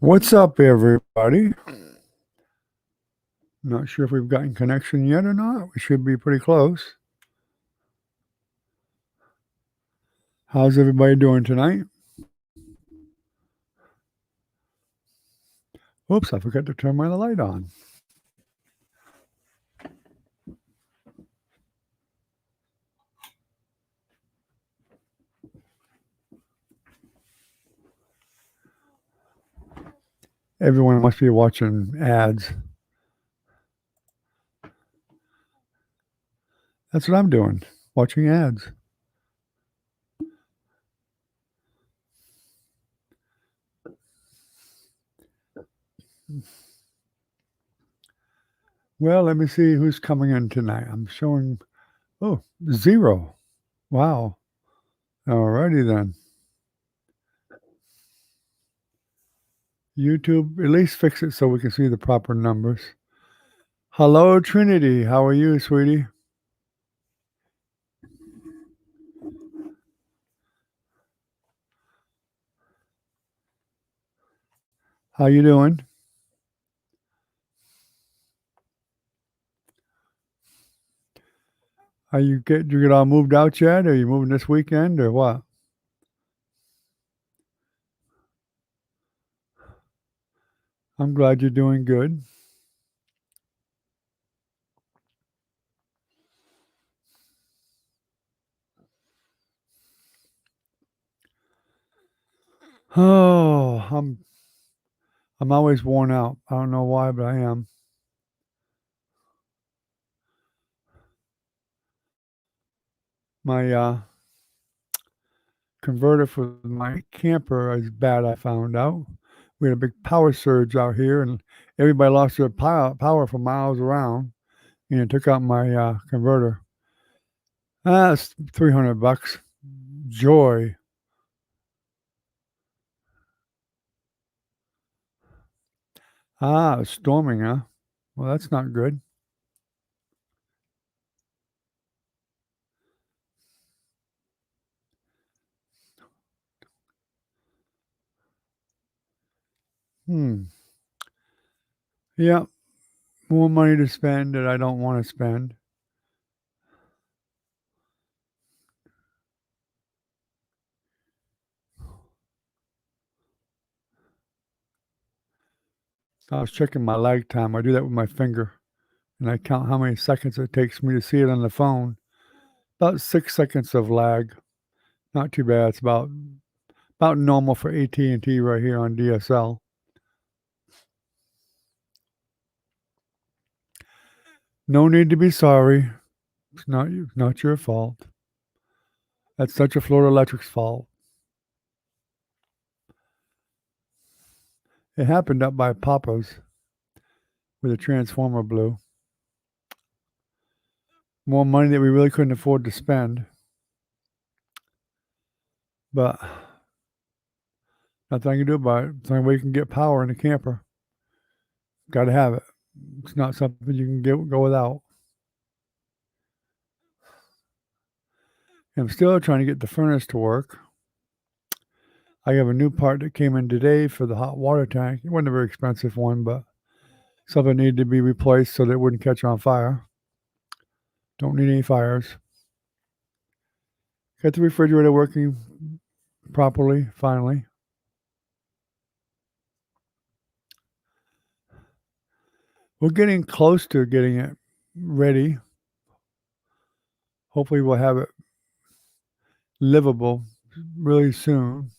What's up, everybody? Not sure if we've gotten connection yet or not. We should be pretty close. How's everybody doing tonight? Oops, I forgot to turn my light on. Everyone must be watching ads. That's what I'm doing, watching ads. Well, let me see who's coming in tonight. I'm showing, 0. Wow. Alrighty then. YouTube, at least fix it so we can see the proper numbers. Hello, Trinity. How are you, sweetie? How you doing? You get all moved out yet? Are you moving this weekend or what? I'm glad you're doing good. Oh, I'm always worn out. I don't know why, but I am. My converter for my camper is bad, I found out. We had a big power surge out here, and everybody lost their power for miles around, and it took out my converter. It's $300. Joy. It's storming, huh? Well, that's not good. Yeah, more money to spend that I don't want to spend. I was checking my lag time. I do that with my finger, and I count how many seconds it takes me to see it on the phone. About 6 seconds of lag. Not too bad. It's about normal for AT&T right here on DSL. No need to be sorry. It's not your fault. That's such a Florida Electric's fault. It happened up by Papa's where the transformer blew. More money that we really couldn't afford to spend. But nothing I can do about it. It's the only way you can get power in a camper. Got to have it. It's not something you can go without. I'm still trying to get the furnace to work. I have a new part that came in today for the hot water tank. It wasn't a very expensive one, but something needed to be replaced so that it wouldn't catch on fire. Don't need any fires. Got the refrigerator working properly, finally. We're getting close to getting it ready. Hopefully we'll have it livable really soon.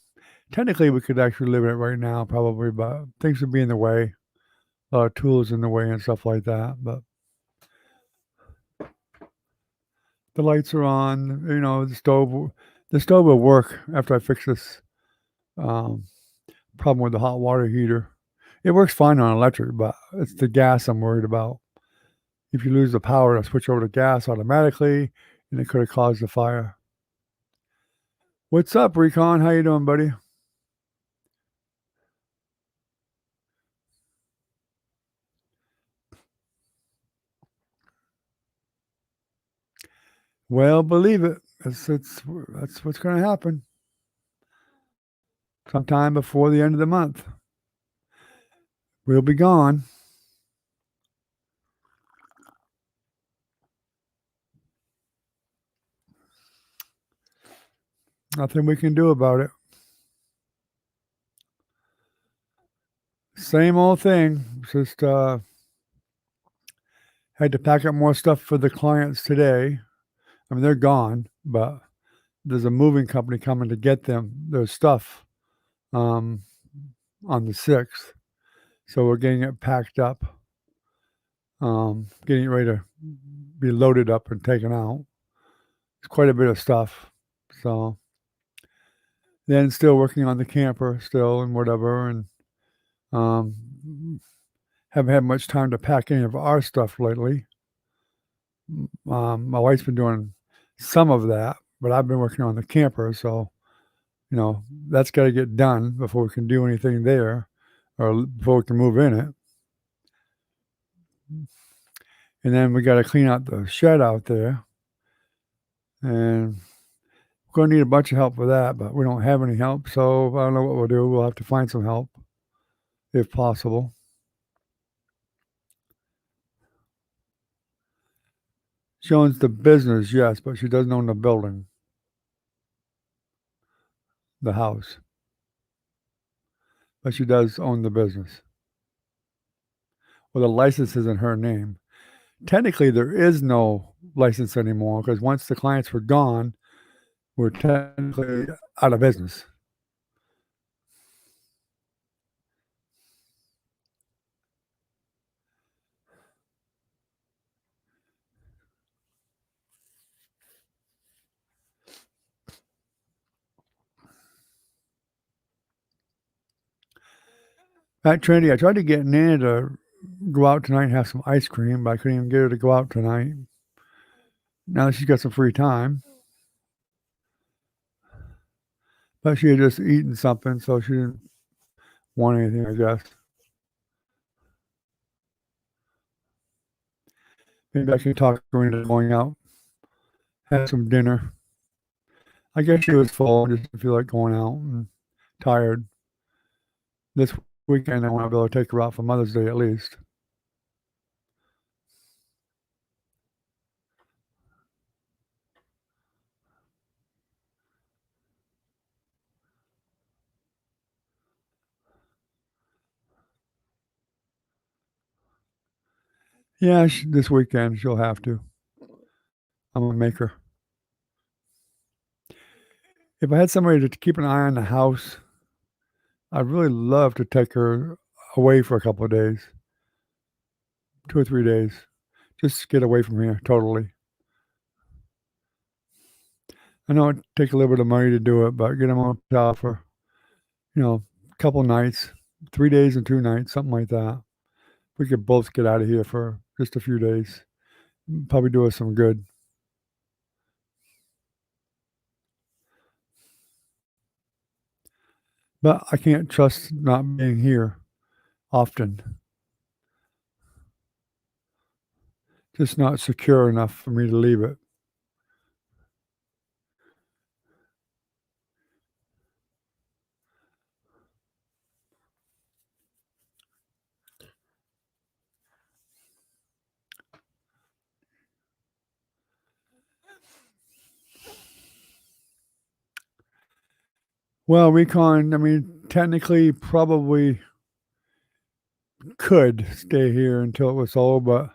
Technically, we could actually live in it right now, probably, but things would be in the way. A lot of tools in the way and stuff like that. But the lights are on. You know, the stove will work after I fix this problem with the hot water heater. It works fine on electric, but it's the gas I'm worried about. If you lose the power, it'll switch over to gas automatically, and it could have caused a fire. What's up, Recon? How you doing, buddy? Well, believe it. That's what's going to happen. Sometime before the end of the month. we'll be gone. Nothing we can do about it. Same old thing. Just had to pack up more stuff for the clients today. I mean, they're gone, but there's a moving company coming to get their stuff on the 6th. So we're getting it packed up, getting it ready to be loaded up and taken out. It's quite a bit of stuff. So then still working on the camper still and whatever, and haven't had much time to pack any of our stuff lately. My wife's been doing some of that, but I've been working on the camper, so that's got to get done before we can do anything there, or before we can move in it. And then we got to clean out the shed out there, and we're going to need a bunch of help for that, but we don't have any help, so I don't know what we'll do. We'll have to find some help, if possible. She owns the business, yes, but she doesn't own the building, the house. But she does own the business. Well, the license is in her name. Technically, there is no license anymore because once the clients were gone, we're technically out of business. At Trinity, I tried to get Nana to go out tonight and have some ice cream, but I couldn't even get her to go out tonight. Now that she's got some free time. But she had just eaten something, so she didn't want anything, I guess. Maybe I can talk her into going out, have some dinner. I guess she was full, just didn't feel like going out and tired. This weekend, I want to be able to take her out for Mother's Day at least. Yeah, this weekend she'll have to. I'm gonna make her. If I had somebody to keep an eye on the house, I'd really love to take her away for a couple of days, 2 or 3 days, just get away from here totally. I know it'd take a little bit of money to do it, but get them on hotel for, a couple nights, 3 days and 2 nights, something like that. We could both get out of here for just a few days. Probably do us some good. But I can't trust not being here often. Just not secure enough for me to leave it. Well, recon, I mean, technically probably could stay here until it was sold, but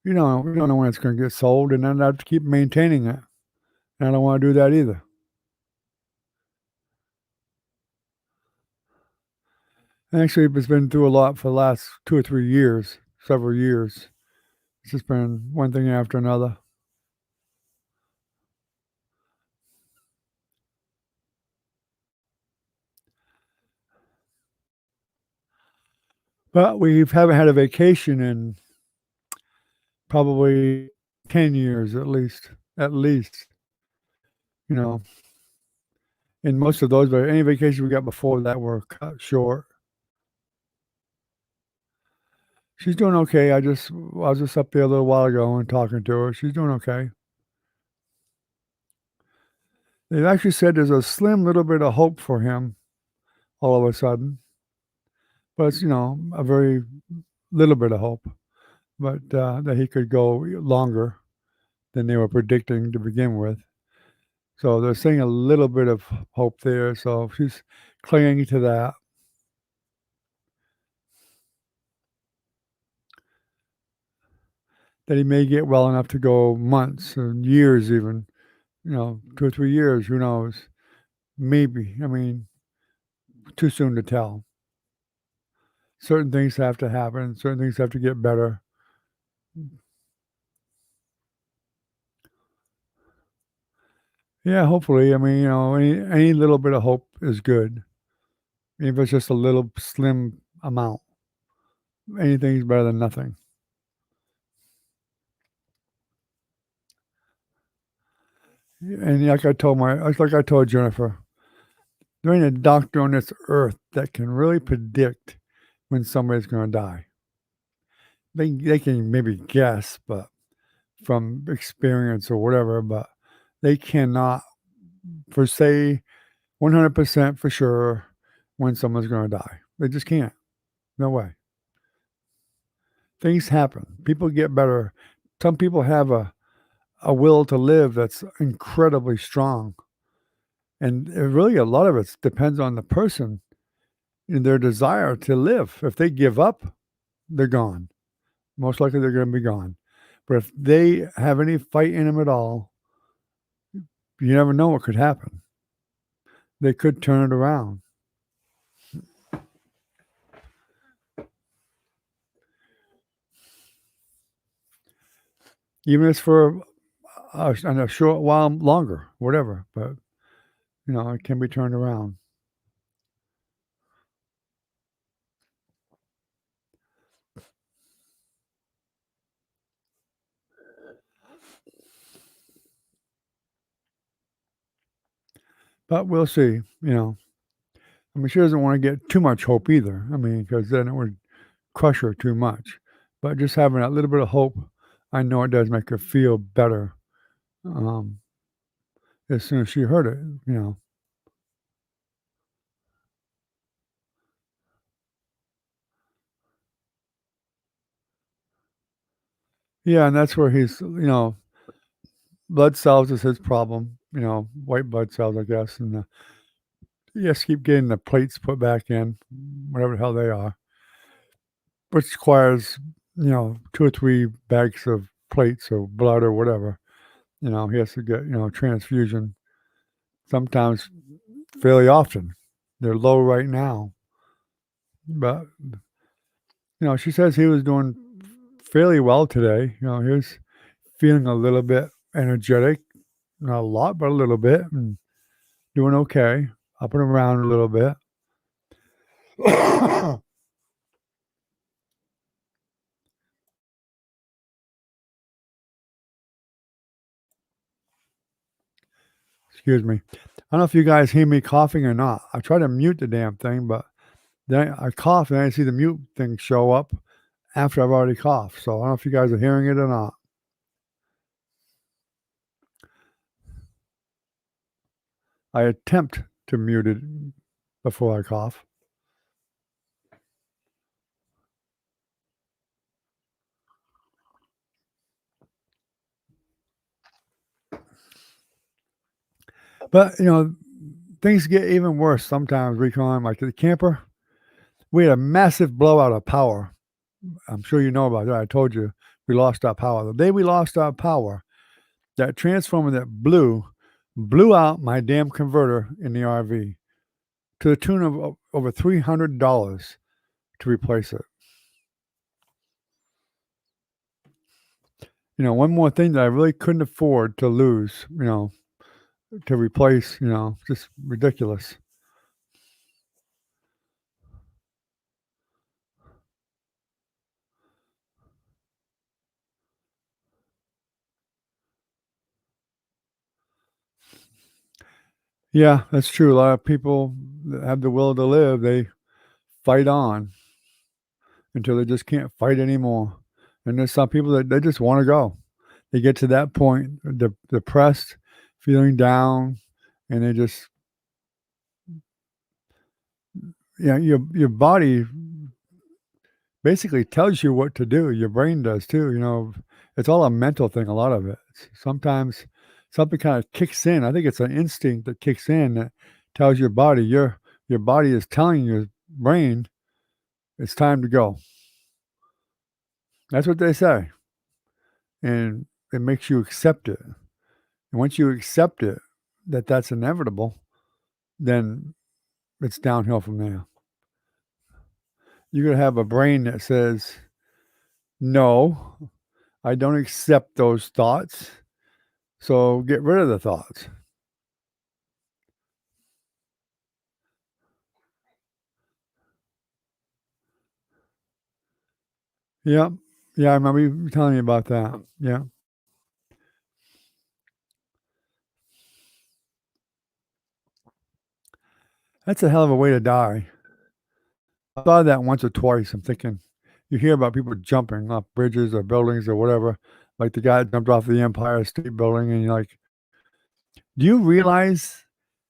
we don't know when it's gonna get sold, and then I'd have to keep maintaining it. And I don't wanna do that either. Actually, it's been through a lot for the last 2 or 3 years, several years. It's just been one thing after another. But we haven't had a vacation in probably 10 years at least, you know, and most of those, but any vacation we got before that were cut short. She's doing okay. I was just up there a little while ago and talking to her. She's doing okay. They've actually said there's a slim little bit of hope for him all of a sudden. but it's, a very little bit of hope, but that he could go longer than they were predicting to begin with. So they're seeing a little bit of hope there. So she's clinging to that. That he may get well enough to go months and years, even, 2 or 3 years. Who knows? Maybe. I mean, too soon to tell. Certain things have to happen. Certain things have to get better. Yeah, hopefully. I mean, any little bit of hope is good. Even if it's just a little slim amount. Anything's better than nothing. And like I told Jennifer, there ain't a doctor on this earth that can really predict when somebody's going to die. They can maybe guess, but from experience or whatever, but they cannot for say 100% for sure when someone's going to die. They just can't. No way. Things happen. People get better. Some people have a will to live that's incredibly strong. And really, a lot of it depends on the person and their desire to live. If they give up, they're gone. Most likely, they're going to be gone. But if they have any fight in them at all, you never know what could happen. They could turn it around. Even if it's for a short while longer, whatever. But, it can be turned around. But we'll see. I mean, she doesn't want to get too much hope either. I mean, because then it would crush her too much. But just having that little bit of hope, I know it does make her feel better. Um, as soon as she heard it. Yeah, and that's where blood cells is his problem. White blood cells, I guess, and he has to keep getting the plates put back in, whatever the hell they are, which requires 2 or 3 bags of plates or blood or whatever. He has to get transfusion sometimes fairly often. They're low right now, but she says he was doing fairly well today. He was feeling a little bit energetic, not a lot, but a little bit, and doing okay, up and around a little bit. Excuse me. I don't know if you guys hear me coughing or not. I try to mute the damn thing, but then I cough and I see the mute thing show up after I've already coughed. So I don't know if you guys are hearing it or not. I attempt to mute it before I cough. But, things get even worse sometimes, Recon. Like the camper, we had a massive blowout of power. I'm sure you know about that. I told you we lost our power. The day we lost our power, that transformer that blew out my damn converter in the RV to the tune of over $300 to replace it. One more thing that I really couldn't afford to lose, to replace, just ridiculous. Yeah, that's true. A lot of people that have the will to live, they fight on until they just can't fight anymore. And there's some people that they just want to go. They get to that point, depressed, feeling down, and they just, your body basically tells you what to do. Your brain does too, you know. It's all a mental thing, a lot of it. Sometimes something kind of kicks in. I think it's an instinct that kicks in that tells your body, your body is telling your brain it's time to go. That's what they say. And it makes you accept it. And once you accept it, that that's inevitable, then it's downhill from there. You're going to have a brain that says, no, I don't accept those thoughts. So get rid of the thoughts. Yeah. Yeah, I remember you telling me about that. Yeah. That's a hell of a way to die. I thought of that once or twice. I'm thinking, you hear about people jumping off bridges or buildings or whatever, like the guy that jumped off the Empire State Building, and you're like, do you realize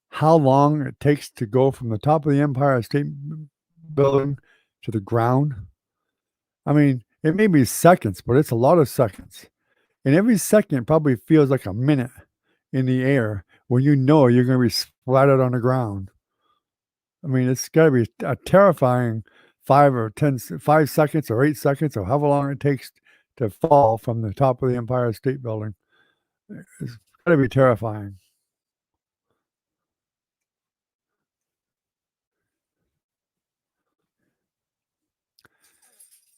how long it takes to go from the top of the Empire State Building to the ground? I mean, it may be seconds, but it's a lot of seconds. And every second probably feels like a minute in the air when you know you're going to be splattered on the ground. I mean, it's got to be a terrifying 5 seconds or 8 seconds or however long it takes to fall from the top of the Empire State Building. It's got to be terrifying.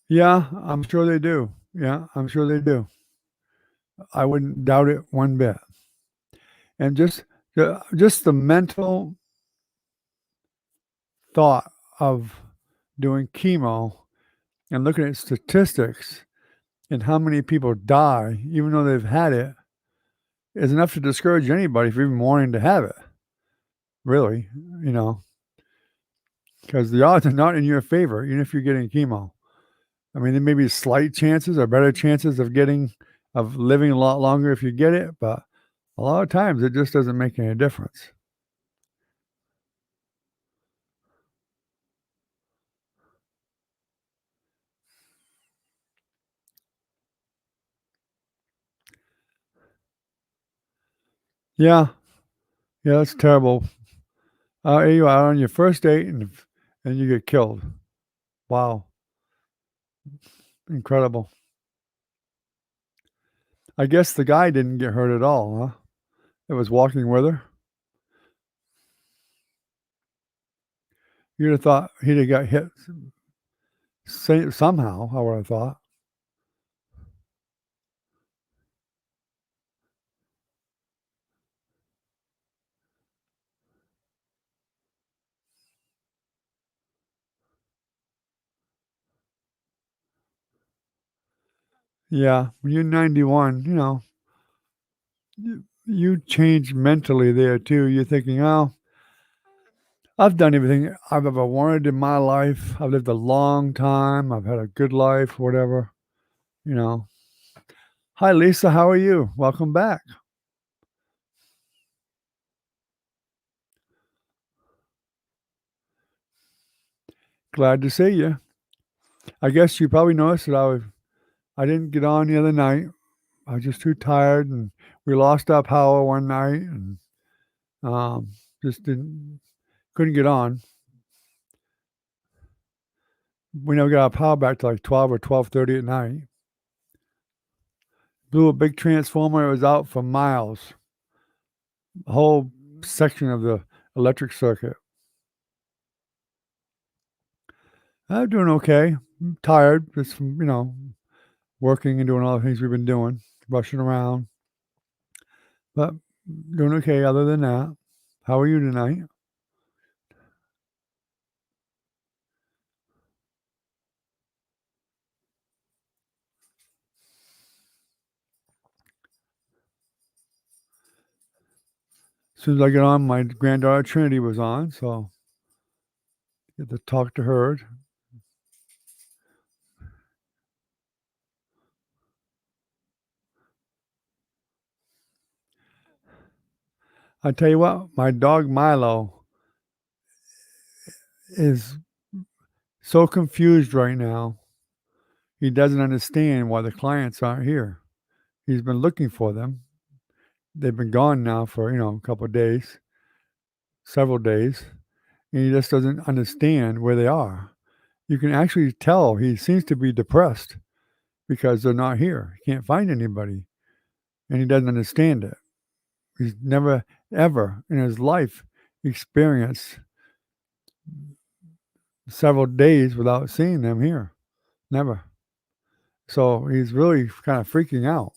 Yeah, I'm sure they do. Yeah, I'm sure they do. I wouldn't doubt it one bit. And just the mental thought of doing chemo and looking at statistics and how many people die, even though they've had it, is enough to discourage anybody from even wanting to have it. Really, you know, because the odds are not in your favor, even if you're getting chemo. I mean, there may be slight chances or better chances of living a lot longer if you get it, but a lot of times it just doesn't make any difference. Yeah, yeah, that's terrible. You are on your first date and you get killed. Wow, incredible. I guess the guy didn't get hurt at all, huh? That was walking with her. You'd have thought he'd have got hit somehow. I would have thought. Yeah, when you're 91, you change mentally there too. You're thinking, oh, I've done everything I've ever wanted in my life. I've lived a long time. I've had a good life, whatever. You know. Hi, Lisa. How are you? Welcome back. Glad to see you. I guess you probably noticed that I didn't get on the other night. I was just too tired, and we lost our power one night, and um, just didn't couldn't get on. We never got our power back to like 12 or 12:30 at night. Blew a big transformer. It was out for miles. A whole section of the electric circuit. I'm doing okay. I'm tired just from, working and doing all the things we've been doing, rushing around, but doing okay other than that. How are you tonight? As soon as I get on, my granddaughter Trinity was on, so get to talk to her. I tell you what, my dog Milo is so confused right now. He doesn't understand why the clients aren't here. He's been looking for them. They've been gone now for, a couple of days, several days, and he just doesn't understand where they are. You can actually tell he seems to be depressed because they're not here. He can't find anybody, and he doesn't understand it. He's never, ever in his life experienced several days without seeing them here. Never. So he's really kind of freaking out.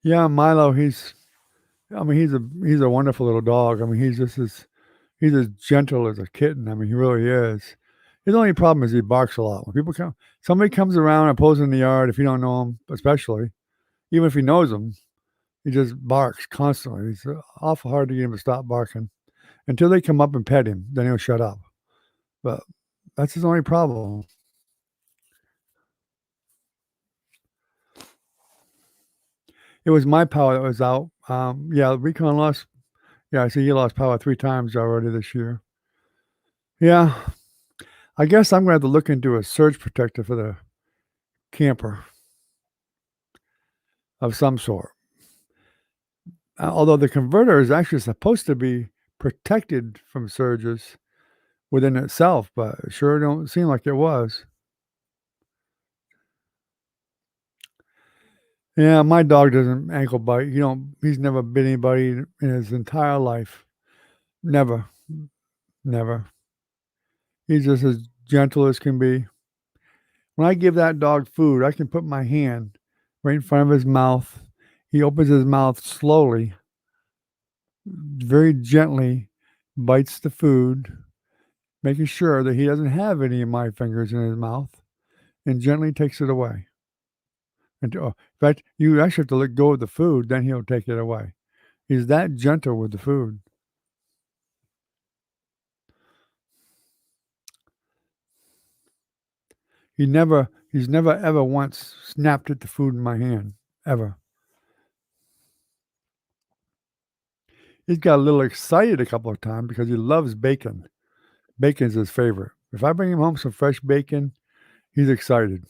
Yeah, Milo, he's a wonderful little dog. I mean, he's as gentle as a kitten. I mean, he really is. His only problem is he barks a lot. When somebody comes around and pulls in the yard, if you don't know him, especially, even if he knows him, he just barks constantly. It's awful hard to get him to stop barking until they come up and pet him. Then he'll shut up. But that's his only problem. It was my power that was out. Yeah, Recon lost. Yeah, I see he lost power 3 times already this year. Yeah, I guess I'm gonna have to look into a surge protector for the camper of some sort. Although the converter is actually supposed to be protected from surges within itself, but it sure don't seem like it was. Yeah, my dog doesn't ankle bite. He's never bit anybody in his entire life. Never, never. He's just as gentle as can be. When I give that dog food, I can put my hand right in front of his mouth. He opens his mouth slowly, very gently, bites the food, making sure that he doesn't have any of my fingers in his mouth, and gently takes it away. In fact, you actually have to let go of the food, then he'll take it away. He's that gentle with the food. He's never ever once snapped at the food in my hand, ever. He's got a little excited a couple of times because he loves bacon. Bacon's his favorite. If I bring him home some fresh bacon, he's excited.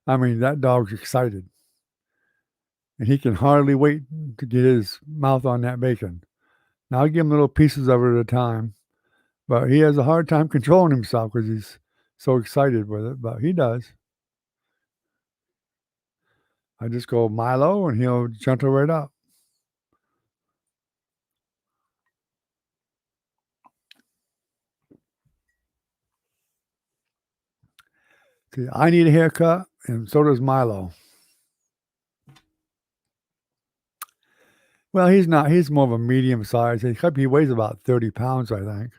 I mean, that dog's excited. And he can hardly wait to get his mouth on that bacon. Now, I give him little pieces of it at a time, but he has a hard time controlling himself because he's so excited with it, but he does. I just go Milo, and he'll gentle right up. See, I need a haircut, and so does Milo. Well, he's not. He's more of a medium size. He weighs about 30 pounds, I think.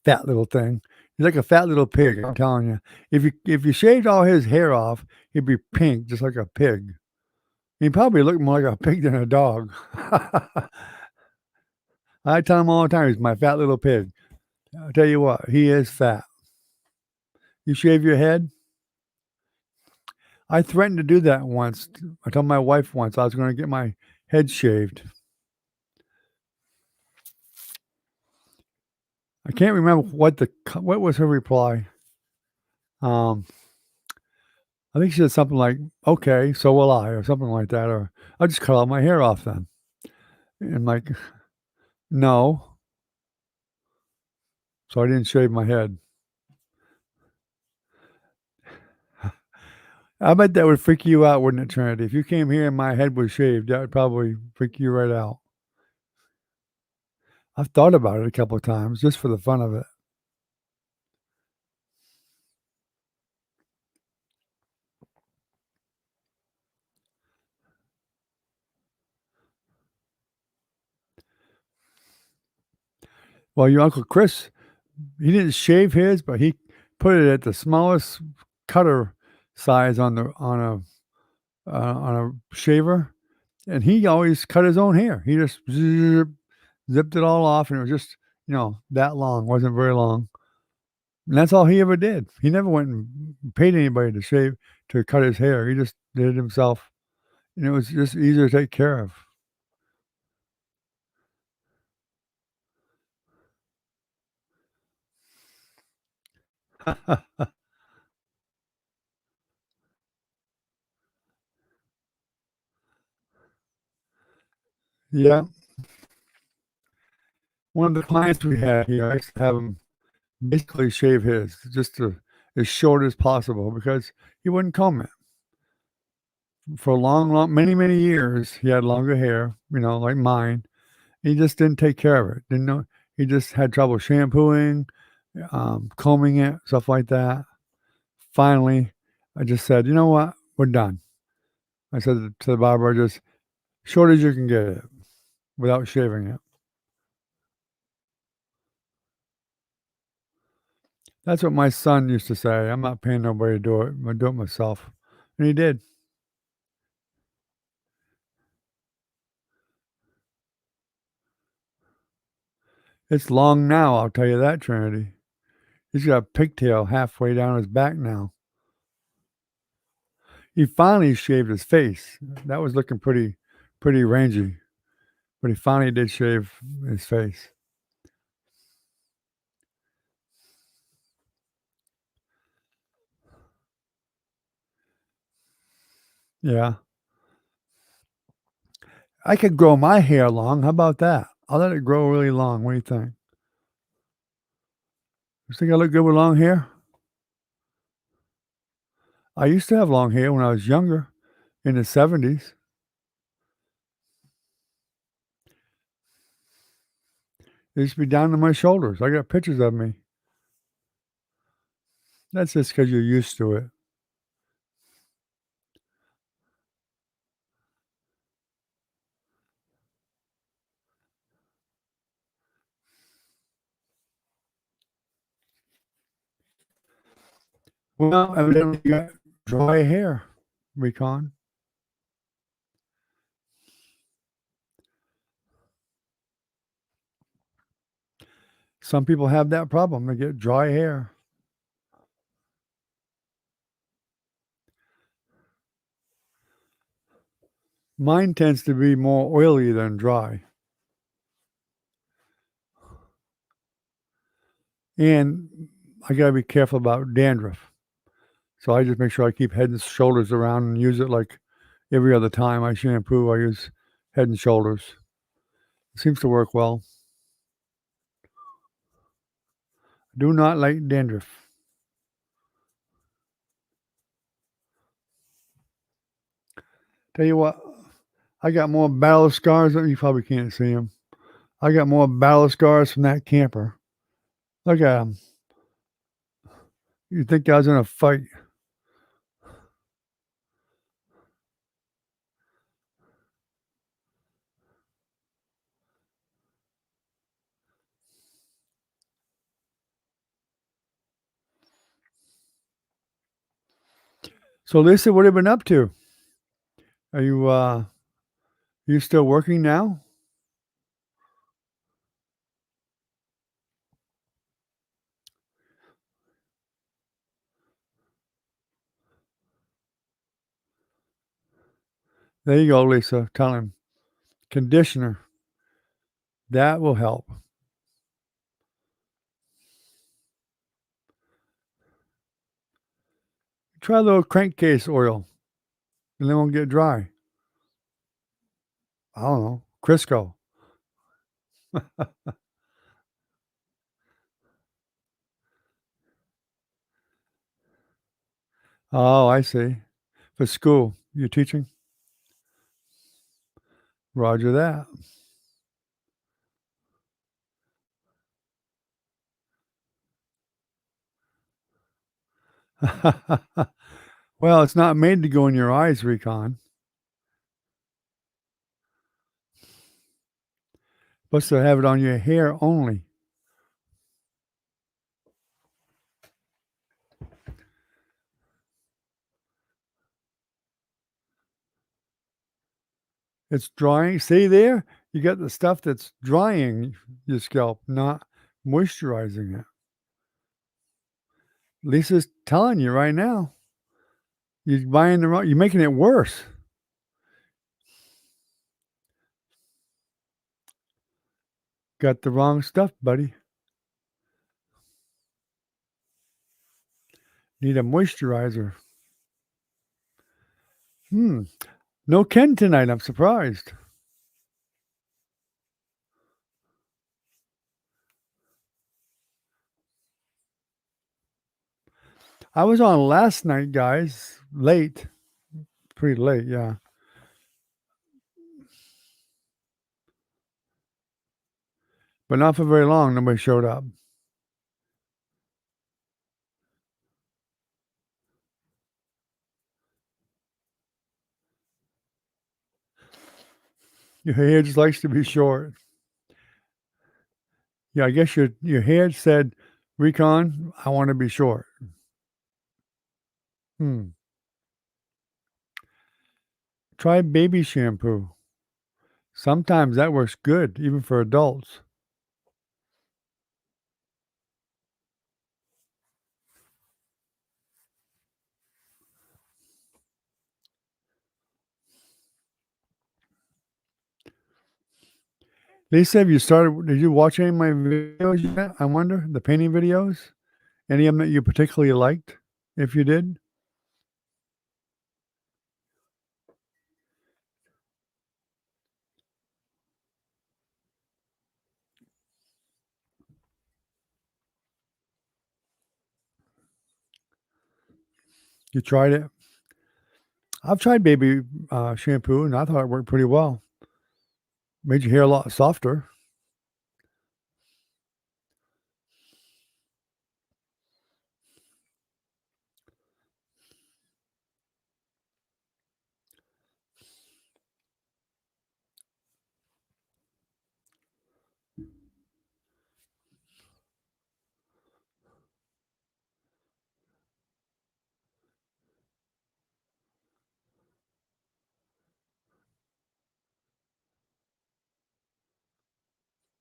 Fat little thing. He's like a fat little pig, I'm telling you. If you shaved all his hair off, he'd be pink, just like a pig. He'd probably look more like a pig than a dog. I tell him all the time, he's my fat little pig. I'll tell you what, he is fat. You shave your head? I threatened to do that once. I told my wife once I was gonna get my head shaved. I can't remember what was her reply. Um, I think she said something like, "Okay, so will I," or something like that, or, "I'll just cut all my hair off then." And like, "No." So I didn't shave my head. I bet that would freak you out, wouldn't it, Trinity? If you came here and my head was shaved, that would probably freak you right out. I've thought about it a couple of times just for the fun of it. Well, your Uncle Chris, he didn't shave his, but he put it at the smallest cutter size on a shaver, and he always cut his own hair. He just zipped it all off, and it was just, that long, wasn't very long. And that's all he ever did. He never went and paid anybody to cut his hair. He just did it himself. and it was just easier to take care of. Yeah. One of the clients we had here, I used to have him basically shave his just to as short as possible because he wouldn't comb it. For a many, many years, he had longer hair, like mine. He just didn't take care of it. Didn't know he just had trouble shampooing, combing it, stuff like that. Finally, I just said, "You know what? We're done." I said to the barber, "Just short as you can get it without shaving it." That's what my son used to say. I'm not paying nobody to do it. I'm gonna do it myself. And he did. It's long now, I'll tell you that, Trinity. He's got a pigtail halfway down his back now. He finally shaved his face. That was looking pretty rangy, but he finally did shave his face. Yeah. I could grow my hair long. How about that? I'll let it grow really long. What do you think? You think I look good with long hair? I used to have long hair when I was younger, in the 70s. It used to be down to my shoulders. I got pictures of me. That's just because 'cause you're used to it. Well, evidently you got dry hair, Recon. Some people have that problem. They get dry hair. Mine tends to be more oily than dry. And I gotta be careful about dandruff. So I just make sure I keep Head& Shoulders around and use it like every other time I shampoo, I use Head& Shoulders. It seems to work well. Do not like dandruff. Tell you what, I got more battle scars. You probably can't see them. I got more battle scars from that camper. Look at him. You'd think I was in a fight. So Lisa, what have you been up to? Are you still working now? There you go, Lisa. Tell him. Conditioner. That will help. Try a little crankcase oil and they won't get dry. I don't know. Crisco. Oh, I see. For school, you're teaching? Roger that. Well, it's not made to go in your eyes, Recon. Supposed to have it on your hair only. It's drying. See there? You got the stuff that's drying your scalp, not moisturizing it. Lisa's telling you right now. You're making it worse. Got the wrong stuff, buddy. Need a moisturizer. No Ken tonight. I'm surprised. I was on last night, guys. Late. Pretty late, yeah. But not for very long. Nobody showed up. Your hair just likes to be short. Yeah, I guess your hair said, Recon, I want to be short. Try baby shampoo. Sometimes that works good, even for adults. Lisa, have you started? Did you watch any of my videos yet? I wonder, the painting videos? Any of them that you particularly liked? If you did, you tried it. I've tried baby shampoo, and I thought it worked pretty well. Made your hair a lot softer.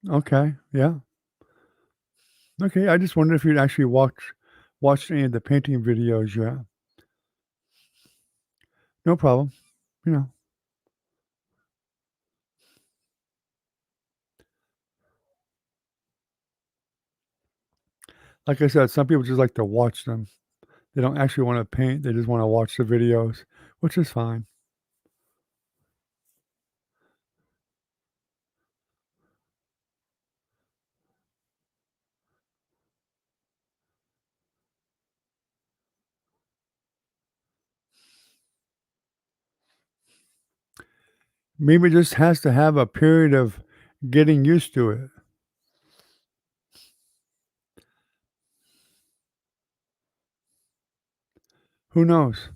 Okay, yeah. Okay, I just wondered if you'd actually watched any of the painting videos yet. No problem. You know, like I said, some people just like to watch them. They don't actually want to paint. They just want to watch the videos, which is fine. Maybe it just has to have a period of getting used to it. Who knows?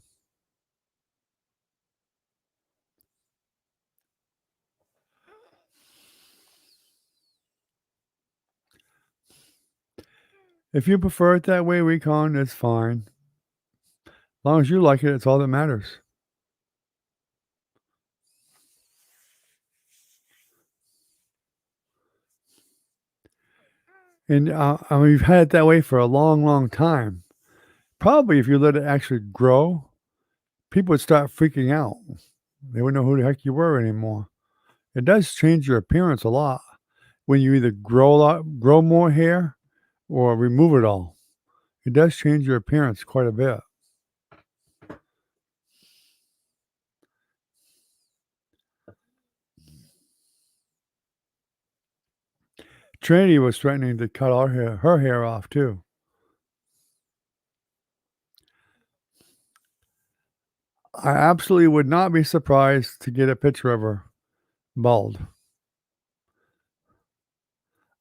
If you prefer it that way, Recon, it's fine. As long as you like it, it's all that matters. And I mean, you've had it that way for a long, long time. Probably if you let it actually grow, people would start freaking out. They wouldn't know who the heck you were anymore. It does change your appearance a lot when you either grow more hair or remove it all. It does change your appearance quite a bit. Trinity was threatening to cut her hair off too. I absolutely would not be surprised to get a picture of her bald.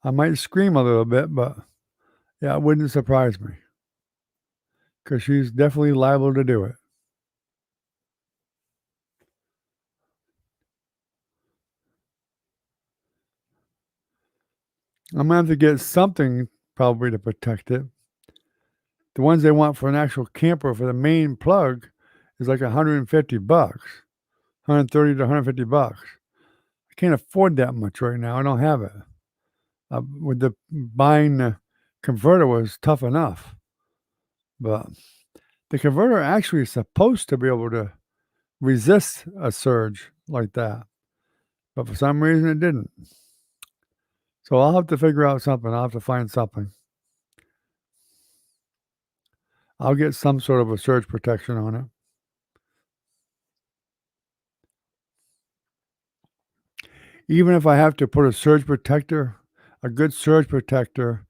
I might scream a little bit, but yeah, it wouldn't surprise me because she's definitely liable to do it. I'm gonna have to get something probably to protect it. The ones they want for an actual camper for the main plug is like $150, 130 to $150. I can't afford that much right now. I don't have it. With the buying the converter was tough enough, but the converter actually is supposed to be able to resist a surge like that, but for some reason it didn't. So I'll have to figure out something. I'll have to find something. I'll get some sort of a surge protection on it. Even if I have to put a good surge protector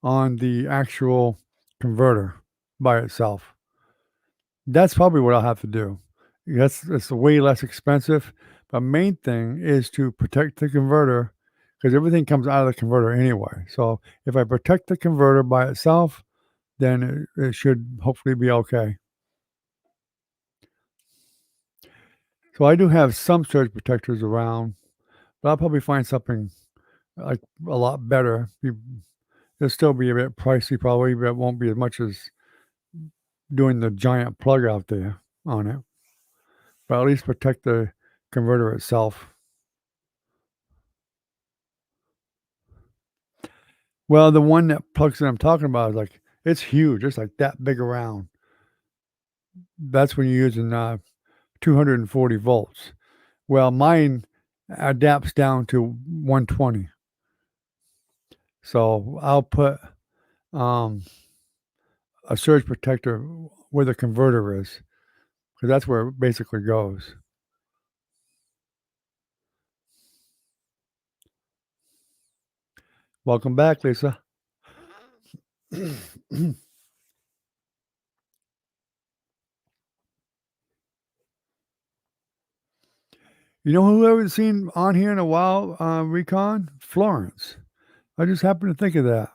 on the actual converter by itself. That's probably what I'll have to do. It's way less expensive, but main thing is to protect the converter because everything comes out of the converter anyway. So if I protect the converter by itself, then it should hopefully be okay. So I do have some surge protectors around, but I'll probably find something like a lot better. It'll still be a bit pricey probably, but it won't be as much as doing the giant plug out there on it. But at least protect the converter itself. Well, the one that plugs that I'm talking about is like it's huge. It's like that big around. That's when you're using 240 volts. Well, mine adapts down to 120. So I'll put um, a surge protector where the converter is because that's where it basically goes. Welcome back, Lisa. You know who I haven't seen on here in a while, Recon? Florence. I just happened to think of that.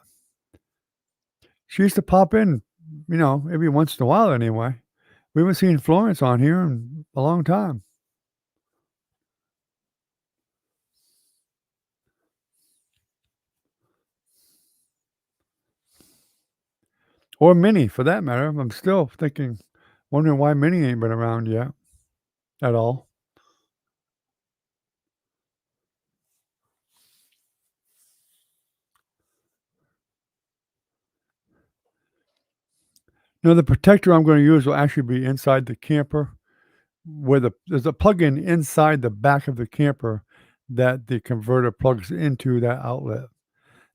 She used to pop in, every once in a while anyway. We haven't seen Florence on here in a long time. Or Minnie, for that matter. I'm still wondering why Minnie ain't been around yet at all. The protector I'm going to use will actually be inside the camper, where there's a plug-in inside the back of the camper that the converter plugs into that outlet.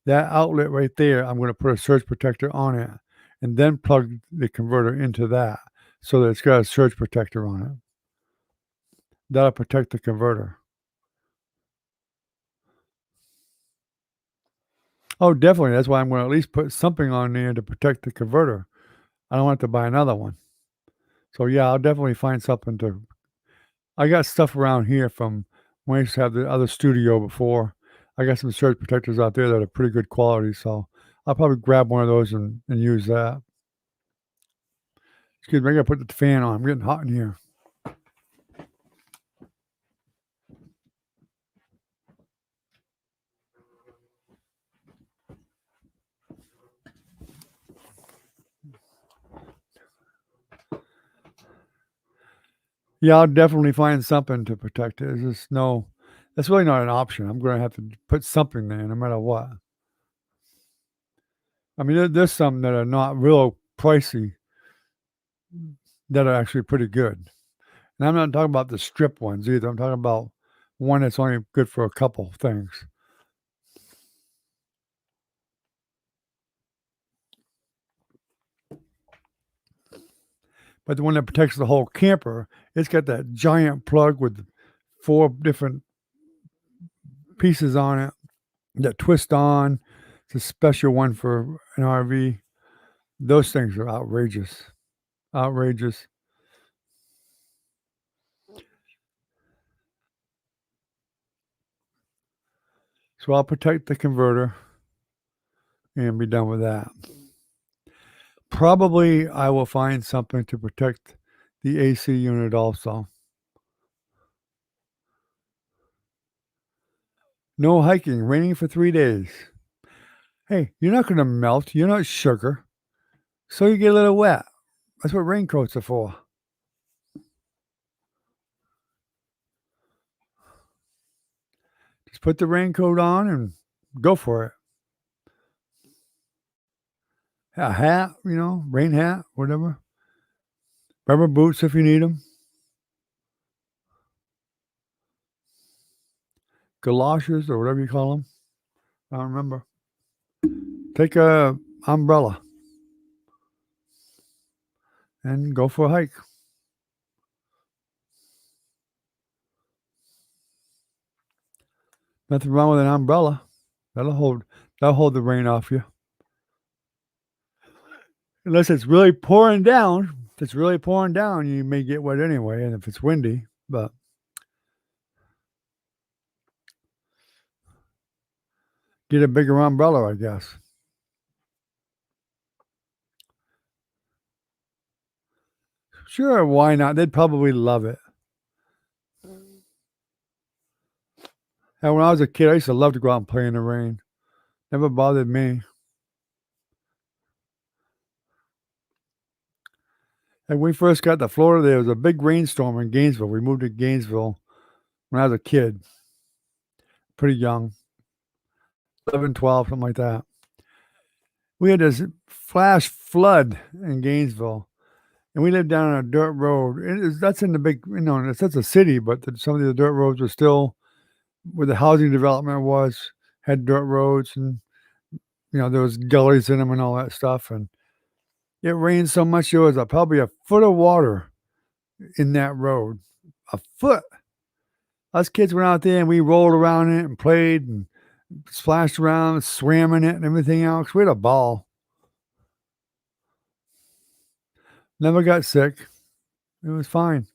That outlet right there, I'm gonna put a surge protector on it and then plug the converter into that so that it's got a surge protector on it. That'll protect the converter. Oh, definitely, that's why I'm gonna at least put something on there to protect the converter. I don't want to buy another one. So, yeah, I'll definitely find something to I got stuff around here from when I used to have the other studio before. I got some surge protectors out there that are pretty good quality, so I'll probably grab one of those and use that. Excuse me, I gotta put the fan on. I'm getting hot in here. Yeah, I'll definitely find something to protect it. There's just no that's really not an option. I'm gonna have to put something there no matter what. I mean, there's some that are not real pricey that are actually pretty good. And I'm not talking about the strip ones either. I'm talking about one that's only good for a couple things. But the one that protects the whole camper, it's got that giant plug with 4 different pieces on it that twist on. It's a special one for an RV. Those things are outrageous. Outrageous. So I'll protect the converter and be done with that. Probably I will find something to protect the AC unit also. No hiking, raining for 3 days. Hey, you're not gonna melt, you're not sugar, so you get a little wet. That's what raincoats are for. Just put the raincoat on and go for it. A hat, rain hat, whatever. Rubber boots if you need them. Galoshes or whatever you call them. I don't remember. Take a umbrella and go for a hike. Nothing wrong with an umbrella. That'll hold the rain off you. Unless it's really pouring down. If it's really pouring down, you may get wet anyway, and if it's windy, but get a bigger umbrella, I guess. Sure, why not? They'd probably love it. And when I was a kid, I used to love to go out and play in the rain. Never bothered me. And when we first got to Florida, there was a big rainstorm in Gainesville. We moved to Gainesville when I was a kid, pretty young, 11, 12, something like that. We had this flash flood in Gainesville, and we lived down on a dirt road. That's in the big, that's a city, but some of the dirt roads were still where the housing development was, had dirt roads, and there was gullies in them and all that stuff. And it rained so much there was probably a foot of water in that road, a foot. Us kids went out there and we rolled around in it and played and splashed around, swam in it and everything else. We had a ball. Never got sick. It was fine.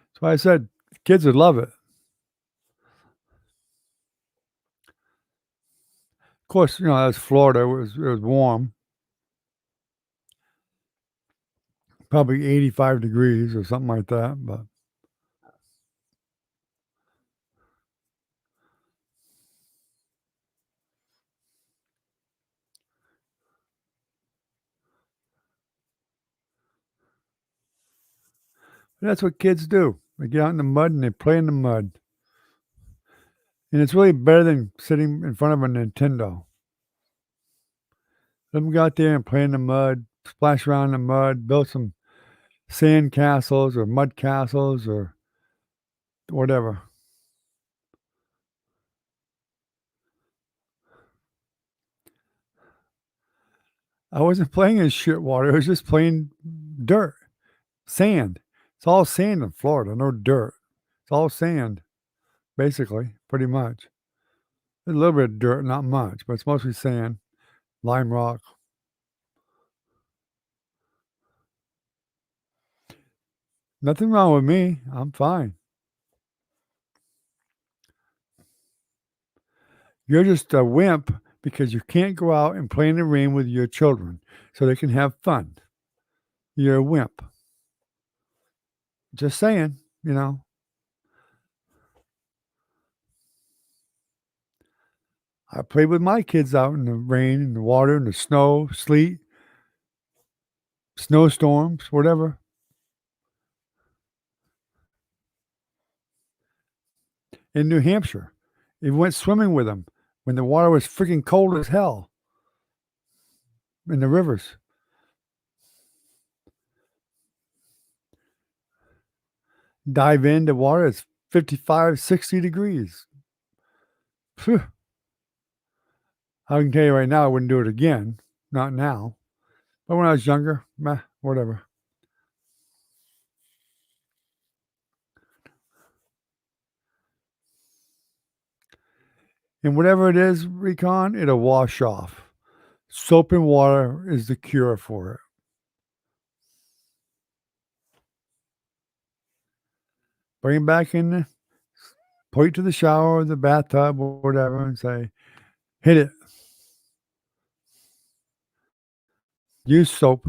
That's why I said kids would love it. Of course, that's Florida. It was warm. Probably 85 degrees or something like that, but that's what kids do. They get out in the mud and they play in the mud. And it's really better than sitting in front of a Nintendo. Let them go out there and play in the mud, splash around in the mud, build some sand castles or mud castles or whatever. I wasn't playing in shit water. I was just playing dirt, sand. It's all sand in Florida, no dirt. It's all sand, basically, pretty much. A little bit of dirt, not much, but it's mostly sand, lime rock. Nothing wrong with me. I'm fine. You're just a wimp because you can't go out and play in the rain with your children so they can have fun. You're a wimp. Just saying, I played with my kids out in the rain, in the water, in the snow, sleet, snowstorms, whatever. In New Hampshire, we went swimming with them when the water was freaking cold as hell in the rivers. Dive into water, it's 55, 60 degrees. Phew. I can tell you right now, I wouldn't do it again. Not now. But when I was younger, meh, whatever. And whatever it is, Recon, it'll wash off. Soap and water is the cure for it. Bring it back in, point to the shower or the bathtub or whatever and say, hit it. Use soap.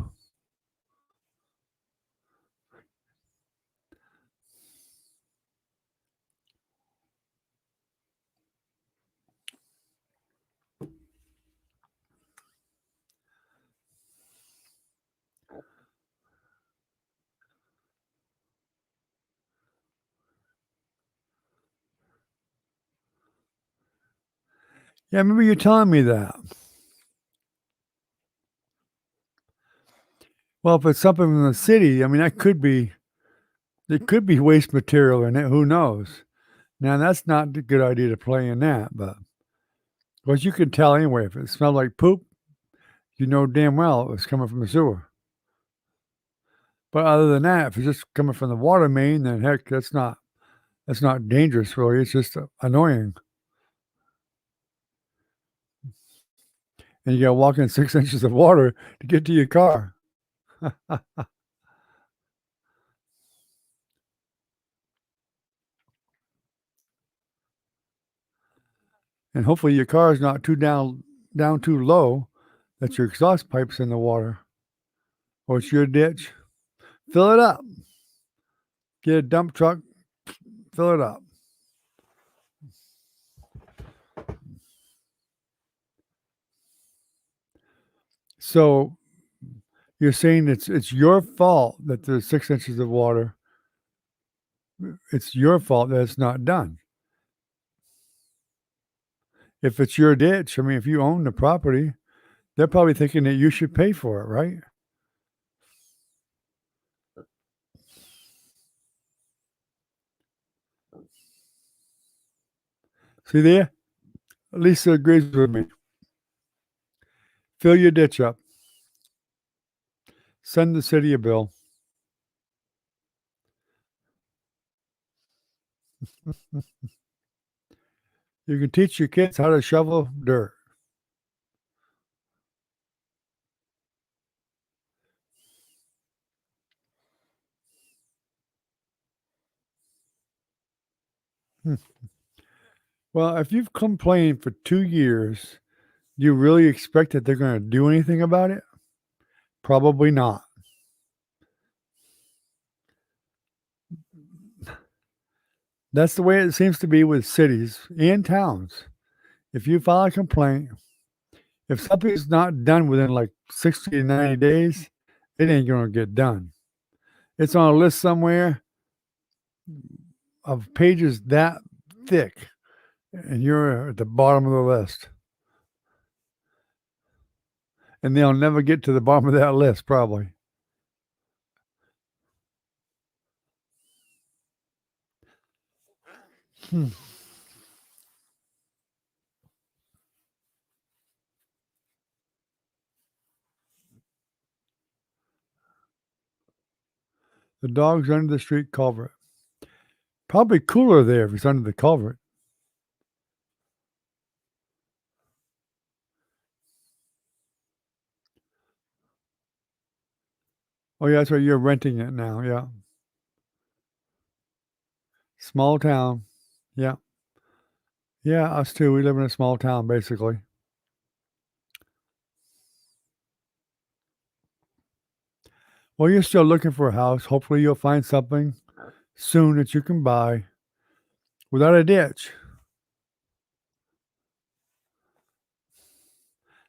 Yeah, I remember you telling me that. Well, if it's something in the city, I mean, it could be waste material in it. Who knows? Now, that's not a good idea to play in that, but of course, you can tell anyway. If it smelled like poop, you know damn well it was coming from the sewer. But other than that, if it's just coming from the water main, then heck, that's not dangerous really. It's just annoying. And you got to walk in 6 inches of water to get to your car. And hopefully your car is not too down too low that your exhaust pipe's in the water, or it's your ditch. Fill it up. Get a dump truck, fill it up. So you're saying it's your fault that there's 6 inches of water. It's your fault that it's not done. If it's your ditch, I mean, if you own the property, they're probably thinking that you should pay for it, right? See there? Lisa agrees with me. Fill your ditch up. Send the city a bill. You can teach your kids how to shovel dirt. Hmm. Well, if you've complained for 2 years, do you really expect that they're going to do anything about it? Probably not. That's the way it seems to be with cities and towns. If you file a complaint, if something's not done within like 60 to 90 days, it ain't going to get done. It's on a list somewhere of pages that thick, and you're at the bottom of the list. And they'll never get to the bottom of that list, probably. Hmm. The dog's under the street culvert. Probably cooler there if it's under the culvert. Oh, yeah, that's right. You're renting it now. Yeah. Small town. Yeah. Yeah, us too. We live in a small town, basically. Well, you're still looking for a house. Hopefully, you'll find something soon that you can buy without a ditch.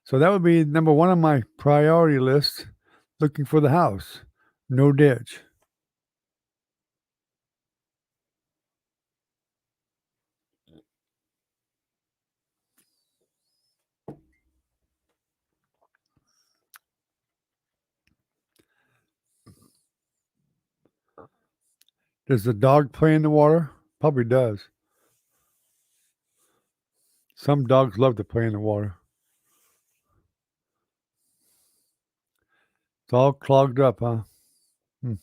So that would be number one on my priority list, looking for the house. No ditch. Does the dog play in the water? Probably does. Some dogs love to play in the water. It's all clogged up, huh? Hmm.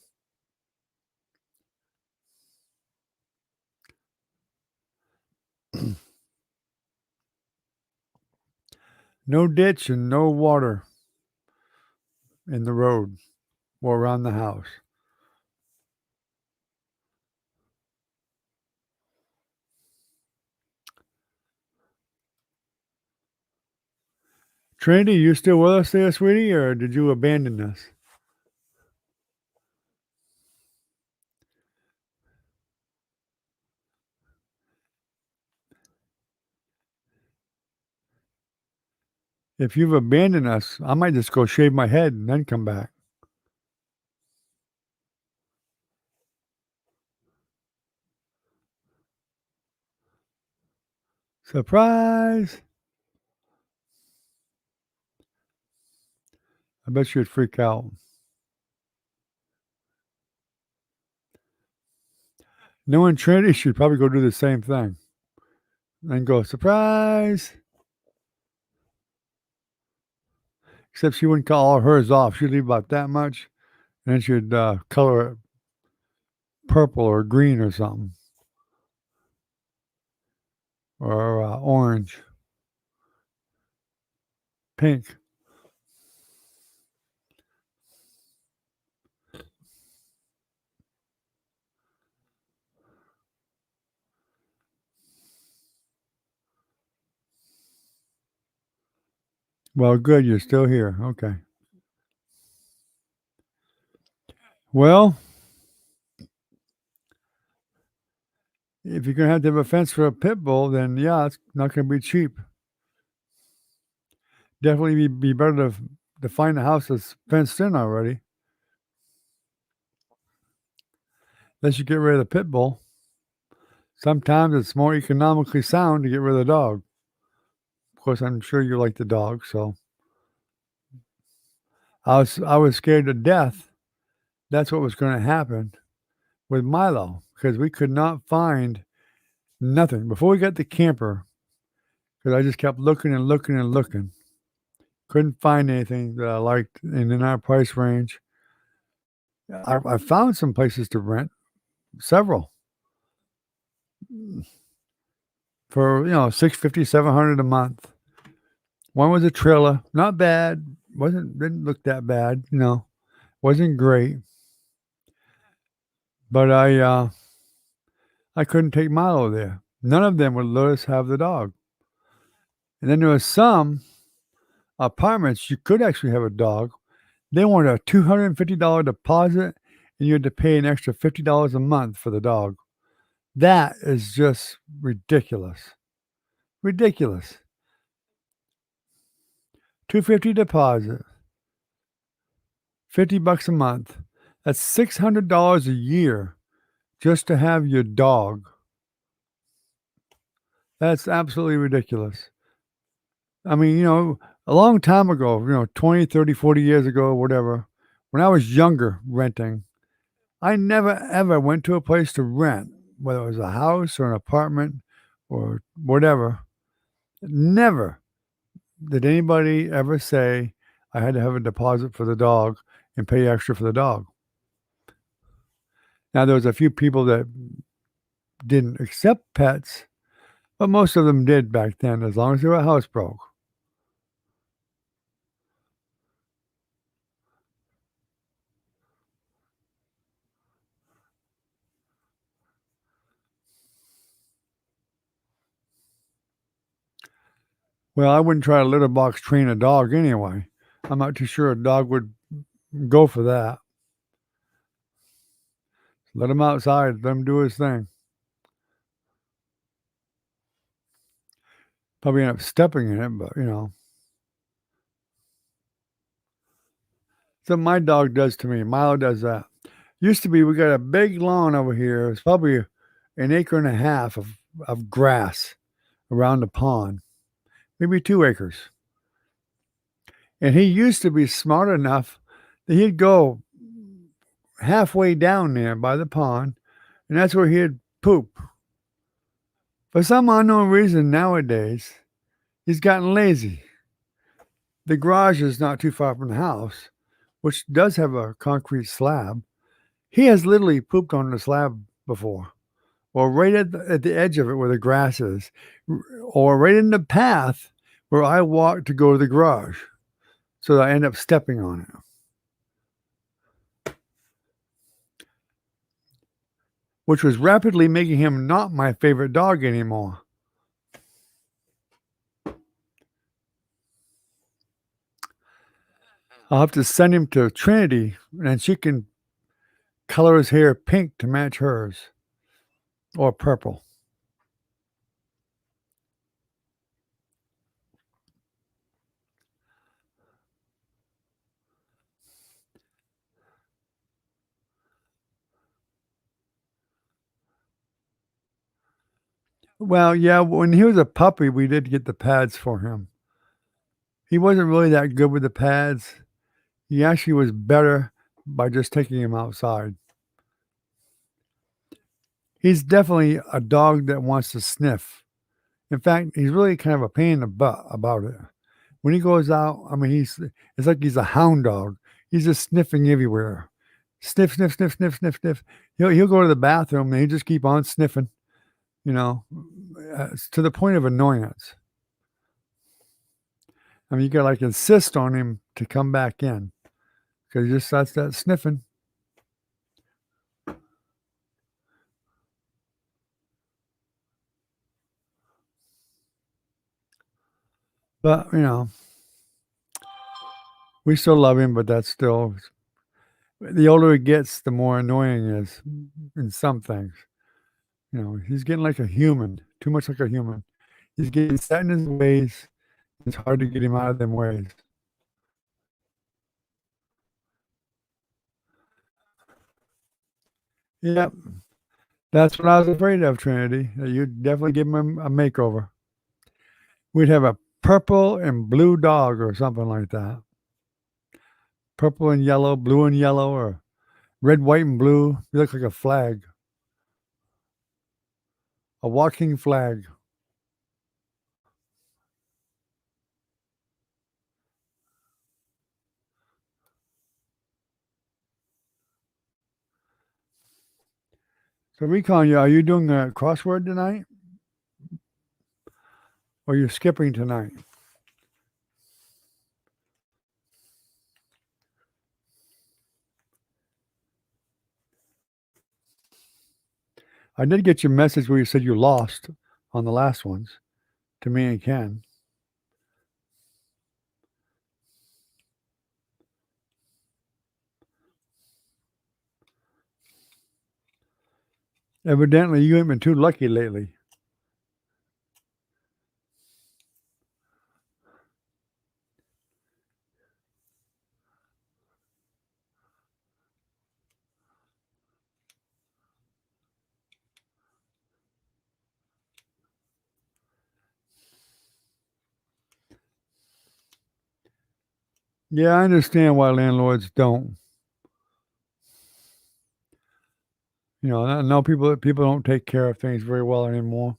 No ditch and no water in the road or around the house. Trinity, you still with us there, sweetie, or did you abandon us? If you've abandoned us, I might just go shave my head and then come back. Surprise! I bet you'd freak out. Knowing Trinity, she'd probably go do the same thing and go, surprise. Except she wouldn't call all hers off. She'd leave about that much, and then she'd color it purple or green or something, or orange, pink. Well, good, you're still here. Okay. Well, if you're gonna have to have a fence for a pit bull, then yeah, it's not gonna be cheap. Definitely be better to find a house that's fenced in already. Unless you get rid of the pit bull. Sometimes it's more economically sound to get rid of the dog. Of course, I'm sure you like the dog, so I was scared to death. That's what was going to happen with Milo because we could not find nothing before we got the camper. Because I just kept looking and looking and looking, couldn't find anything that I liked and in our price range. I found some places to rent, several for 650, 700 a month. One was a trailer, not bad, didn't look that bad, wasn't great. But I couldn't take Milo there. None of them would let us have the dog. And then there was some apartments you could actually have a dog. They wanted a $250 deposit, and you had to pay an extra $50 a month for the dog. That is just ridiculous. Ridiculous. $250 deposit, $50 a month. That's $600 a year just to have your dog. That's absolutely ridiculous. I mean, a long time ago, 20, 30, 40 years ago, whatever, when I was younger renting, I never ever went to a place to rent, whether it was a house or an apartment or whatever. Never did anybody ever say I had to have a deposit for the dog and pay extra for the dog. Now, there was a few people that didn't accept pets, but most of them did back then, as long as they were housebroke. Well, I wouldn't try to litter box train a dog anyway. I'm not too sure a dog would go for that. Let him outside, let him do his thing. Probably end up stepping in it, but. So my dog does to me. Milo does that. Used to be, we got a big lawn over here. It's probably an acre and a half of grass around the pond, maybe 2 acres. And he used to be smart enough that he'd go halfway down there by the pond, and that's where he'd poop. For some unknown reason nowadays, he's gotten lazy. The garage is not too far from the house, which does have a concrete slab. He has literally pooped on the slab before, or right at the edge of it where the grass is, or right in the path where I walk to go to the garage. So I end up stepping on it, which was rapidly making him not my favorite dog anymore. I'll have to send him to Trinity, and she can color his hair pink to match hers, or purple. Well, yeah, when he was a puppy, we did get the pads for him. He wasn't really that good with the pads. He actually was better by just taking him outside. He's definitely a dog that wants to sniff. In fact, he's really kind of a pain in the butt about it. When he goes out, I mean, it's like he's a hound dog. He's just sniffing everywhere. Sniff, sniff, sniff, sniff, sniff, sniff. He'll go to the bathroom and he just keep on sniffing, you know, to the point of annoyance. I mean, you gotta like insist on him to come back in because he just starts that sniffing. But we still love him, but that's still the older he gets, the more annoying he is in some things. He's getting like a human, too much like a human. He's getting set in his ways. It's hard to get him out of them ways. Yep. That's what I was afraid of, Trinity. That you'd definitely give him a makeover. We'd have a purple and blue dog or something like that. Purple and yellow, blue and yellow, or red, white, and blue. You look like a flag. A walking flag. So, Recon, are you doing a crossword tonight? Or you're skipping tonight? I did get your message where you said you lost on the last ones to me and Ken. Evidently, you ain't been too lucky lately. Yeah, I understand why landlords don't. I know people don't take care of things very well anymore.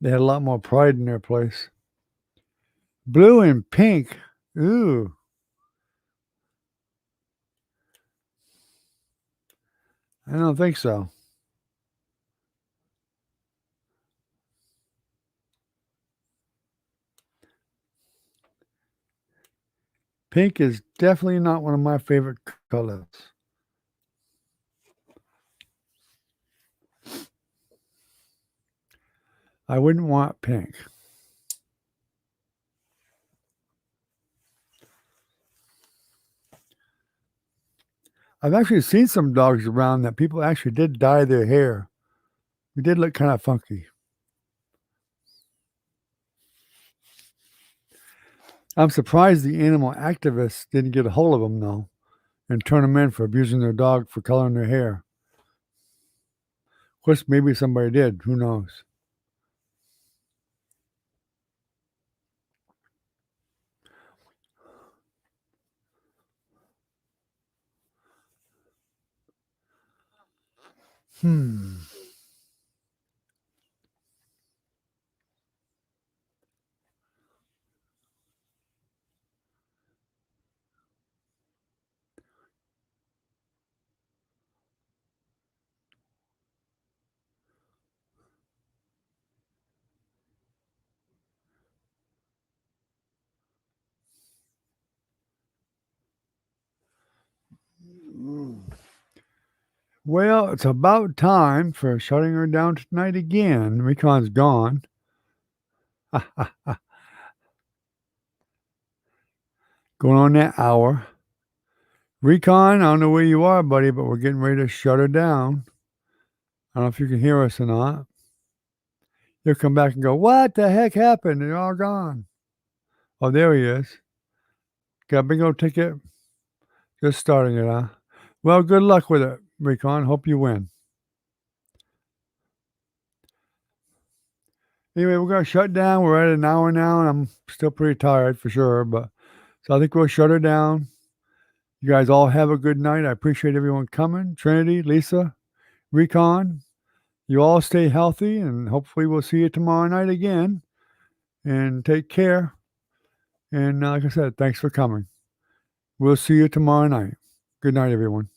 They had a lot more pride in their place. Blue and pink. Ooh. I don't think so. Pink is definitely not one of my favorite colors. I wouldn't want pink. I've actually seen some dogs around that people actually did dye their hair. It did look kind of funky. I'm surprised the animal activists didn't get a hold of them, though, and turn them in for abusing their dog for coloring their hair. Of course, maybe somebody did. Who knows? Hmm. Well, it's about time for shutting her down tonight again. Recon's gone. Going on that hour. Recon, I don't know where you are, buddy, but we're getting ready to shut her down. I don't know if you can hear us or not. He'll come back and go, "What the heck happened? They're all gone." Oh, there he is. Got a bingo ticket. Just starting it, huh? Well, good luck with it, Recon. Hope you win. Anyway, we're going to shut down. We're at an hour now, and I'm still pretty tired for sure. So I think we'll shut her down. You guys all have a good night. I appreciate everyone coming. Trinity, Lisa, Recon. You all stay healthy, and hopefully we'll see you tomorrow night again. And take care. And like I said, thanks for coming. We'll see you tomorrow night. Good night, everyone.